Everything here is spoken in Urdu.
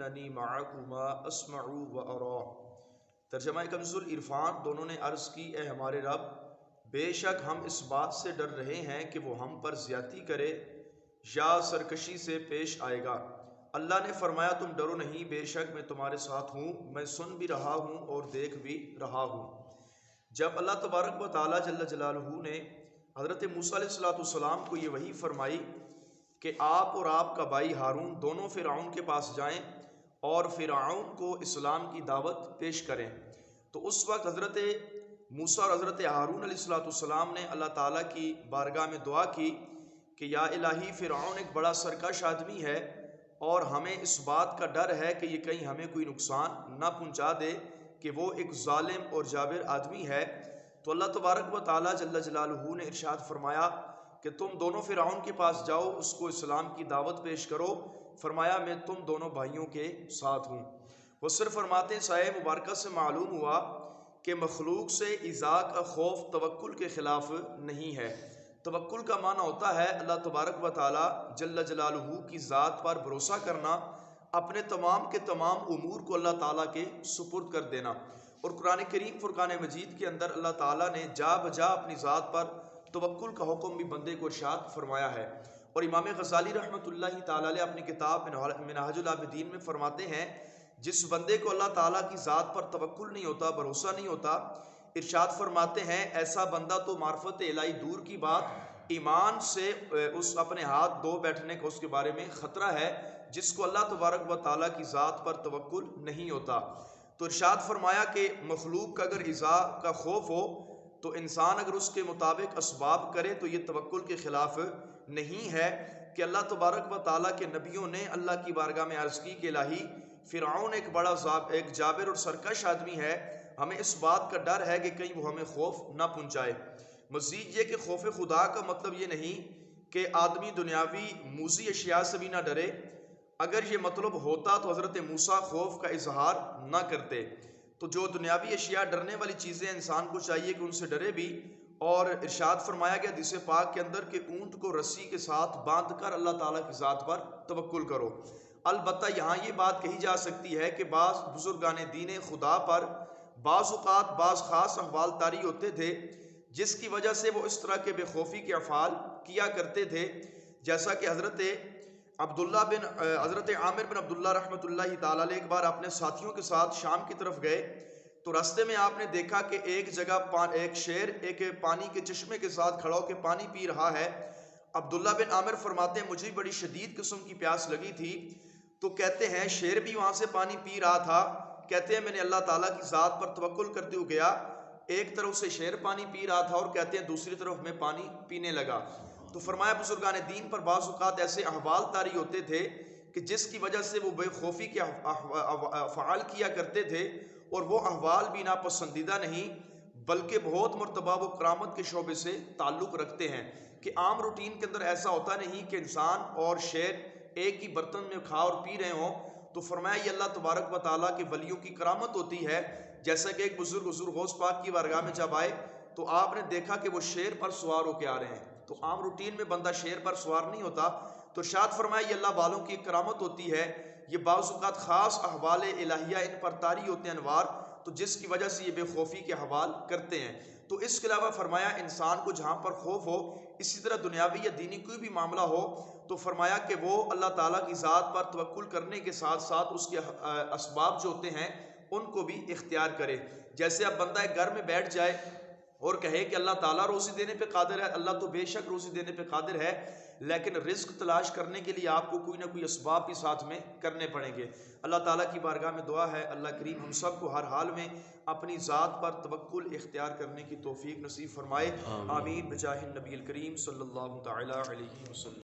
اننی معکما اسمع و ارا۔ ترجمہ کنز العرفان۔ دونوں نے عرض کی اے ہمارے رب، بے شک ہم اس بات سے ڈر رہے ہیں کہ وہ ہم پر زیادتی کرے یا سرکشی سے پیش آئے گا۔ اللہ نے فرمایا تم ڈرو نہیں، بے شک میں تمہارے ساتھ ہوں، میں سن بھی رہا ہوں اور دیکھ بھی رہا ہوں۔ جب اللہ تبارک و تعالیٰ جل جلالہ نے حضرت موسیٰ علیہ السلام کو یہ وحی فرمائی کہ آپ اور آپ کا بھائی ہارون دونوں فرعون کے پاس جائیں اور فرعون کو اسلام کی دعوت پیش کریں، تو اس وقت حضرت موسیٰ اور حضرت ہارون علیہ السلام نے اللہ تعالیٰ کی بارگاہ میں دعا کی کہ یا الہی، فرعون ایک بڑا سرکش آدمی ہے اور ہمیں اس بات کا ڈر ہے کہ یہ کہیں ہمیں کوئی نقصان نہ پہنچا دے کہ وہ ایک ظالم اور جابر آدمی ہے۔ تو اللہ تبارک و تعالیٰ جل جلالہ نے ارشاد فرمایا کہ تم دونوں فرعون کے پاس جاؤ، اس کو اسلام کی دعوت پیش کرو۔ فرمایا میں تم دونوں بھائیوں کے ساتھ ہوں۔ وہ صرف فرماتے ہیں سایہ مبارکہ سے معلوم ہوا کہ مخلوق سے ایذا کا خوف توکل کے خلاف نہیں ہے۔ توکل کا معنی ہوتا ہے اللہ تبارک و تعالیٰ جل جلالہ کی ذات پر بھروسہ کرنا، اپنے تمام کے تمام امور کو اللہ تعالیٰ کے سپرد کر دینا۔ اور قرآن کریم فرقان مجید کے اندر اللہ تعالیٰ نے جا بجا اپنی ذات پر توکل کا حکم بھی بندے کو ارشاد فرمایا ہے۔ اور امام غزالی رحمۃ اللہ تعالیٰ علیہ اپنی کتاب منہاج العابدین میں فرماتے ہیں جس بندے کو اللہ تعالیٰ کی ذات پر توکل نہیں ہوتا، بھروسہ نہیں ہوتا، ارشاد فرماتے ہیں ایسا بندہ تو معرفت الہی دور کی بات، ایمان سے اس اپنے ہاتھ دھو بیٹھنے کا اس کے بارے میں خطرہ ہے، جس کو اللہ تبارک و تعالیٰ کی ذات پر توکل نہیں ہوتا۔ تو ارشاد فرمایا کہ مخلوق کا اگر ایذا کا خوف ہو تو انسان اگر اس کے مطابق اسباب کرے تو یہ توکل کے خلاف نہیں ہے۔ کہ اللہ تبارک و تعالیٰ کے نبیوں نے اللہ کی بارگاہ میں عرض کی کہ الہی، فرعون ایک جابر اور سرکش آدمی ہے، ہمیں اس بات کا ڈر ہے کہ کہیں وہ ہمیں خوف نہ پہنچائے۔ مزید یہ کہ خوف خدا کا مطلب یہ نہیں کہ آدمی دنیاوی موذی اشیاء سے بھی نہ ڈرے۔ اگر یہ مطلب ہوتا تو حضرت موسیٰ خوف کا اظہار نہ کرتے۔ تو جو دنیاوی اشیاء ڈرنے والی چیزیں انسان کو چاہیے کہ ان سے ڈرے بھی، اور ارشاد فرمایا گیا حدیث پاک کے اندر کہ اونٹ کو رسی کے ساتھ باندھ کر اللہ تعالیٰ کی ذات پر توکل کرو۔ البتہ یہاں یہ بات کہی جا سکتی ہے کہ بعض بزرگان دین خدا پر بعض اوقات بعض خاص احوال طاری ہوتے تھے جس کی وجہ سے وہ اس طرح کے بے خوفی کے افعال کیا کرتے تھے، جیسا کہ حضرت عامر بن عبداللہ رحمۃ اللہ تعالیٰ علیہ ایک بار اپنے ساتھیوں کے ساتھ شام کی طرف گئے تو راستے میں آپ نے دیکھا کہ ایک جگہ ایک شیر ایک پانی کے چشمے کے ساتھ کھڑا ہو کے پانی پی رہا ہے۔ عبداللہ بن عامر فرماتے ہیں مجھے بڑی شدید قسم کی پیاس لگی تھی، تو کہتے ہیں شیر بھی وہاں سے پانی پی رہا تھا۔ کہتے ہیں میں نے اللہ تعالیٰ کی ذات پر توکل کرتے ہوئے گیا، ایک طرف سے شیر پانی پی رہا تھا اور کہتے ہیں دوسری طرف میں پانی پینے لگا۔ تو فرمایا بزرگان دین پر بعض اوقات ایسے احوال طاری ہوتے تھے کہ جس کی وجہ سے وہ بے خوفی کے افعال کیا کرتے تھے، اور وہ احوال بھی ناپسندیدہ نہیں بلکہ بہت مرتبہ وہ کرامت کے شعبے سے تعلق رکھتے ہیں۔ کہ عام روٹین کے اندر ایسا ہوتا نہیں کہ انسان اور شیر ایک ہی برتن میں کھا اور پی رہے ہوں۔ تو فرمایا یہ اللہ تبارک و تعالیٰ کے ولیوں کی کرامت ہوتی ہے۔ جیسا کہ ایک بزرگ حضور غوث پاک کی بارگاہ میں جب آئے تو آپ نے دیکھا کہ وہ شیر پر سوار ہو کے آ رہے ہیں، تو عام روٹین میں بندہ شیر پر سوار نہیں ہوتا۔ تو ارشاد فرمایا یہ اللہ والوں کی کرامت ہوتی ہے، یہ بعض اوقات خاص احوال الہیہ ان پر طاری ہوتے ہیں انوار، تو جس کی وجہ سے یہ بے خوفی کے حوال کرتے ہیں۔ تو اس کے علاوہ فرمایا انسان کو جہاں پر خوف ہو، اسی طرح دنیاوی یا دینی کوئی بھی معاملہ ہو، تو فرمایا کہ وہ اللہ تعالیٰ کی ذات پر توکل کرنے کے ساتھ ساتھ اس کے اسباب جو ہوتے ہیں ان کو بھی اختیار کرے۔ جیسے اب بندہ ایک گھر میں بیٹھ جائے اور کہے کہ اللہ تعالیٰ روزی دینے پہ قادر ہے، اللہ تو بے شک روزی دینے پہ قادر ہے، لیکن رزق تلاش کرنے کے لیے آپ کو کوئی نہ کوئی اسباب بھی ساتھ میں کرنے پڑیں گے۔ اللہ تعالیٰ کی بارگاہ میں دعا ہے اللہ کریم ہم سب کو ہر حال میں اپنی ذات پر توکل اختیار کرنے کی توفیق نصیب فرمائے۔ آمین بجاہ النبی الکریم صلی اللہ تعالیٰ علیہ وسلم۔